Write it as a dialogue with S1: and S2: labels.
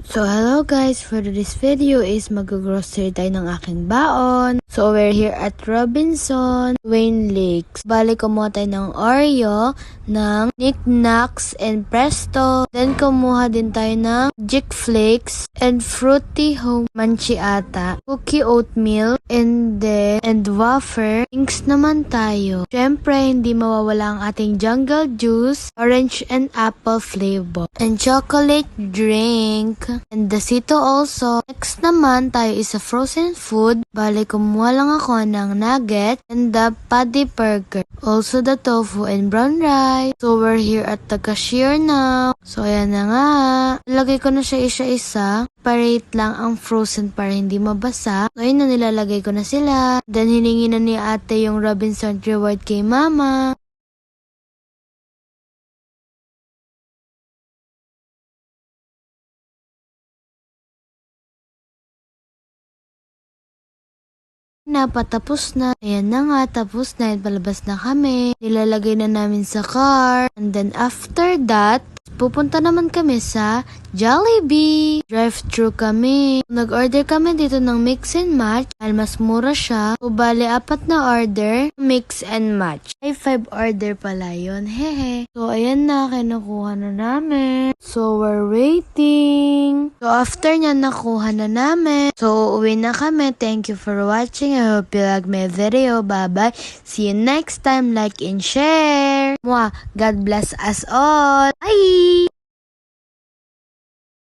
S1: So hello guys, for this video is mag-grocery tayo ng aking baon. So we're here at Robinson, Wayne Lakes. Bali kumuha tayo ng Oreo, ng Knick Knacks and Presto. Then kumuha din tayo ng Jik Flakes and Fruity Home Munchie ata. Cookie oatmeal and wafer. Drinks naman tayo. Syempre hindi mawawala ang ating jungle juice, orange and apple flavor. And chocolate drink. And the sito also. Next naman tayo is a frozen food. Bali kumuha lang ako ng nugget and the paddy burger. Also the tofu and brown rice. So we're here at the cashier now. So ayan na nga. Lagay ko na siya isa-isa. Separate lang ang frozen para hindi mabasa. So ayun na, nilalagay ko na sila. Then hiningi na ni ate yung Robinson reward kay mama. Napatapos na. Ayan na nga, tapos na. Palabas na kami. Nilalagay na namin sa car. And then after that, pupunta naman kami sa Jollibee. Drive-thru kami. Nag-order kami dito ng mix and match. Dahil mas mura siya. So, bali, 4 na order. Mix and match. Ay, 5 order pala yun. Hehe. So, ayan na. Kinukuha na namin. So, we're waiting. So, after niya, nakuha na namin. So, uwi na kami. Thank you for watching. I hope you like my video. Bye-bye. See you next time. Like and share. Mwah. God bless us all. Bye!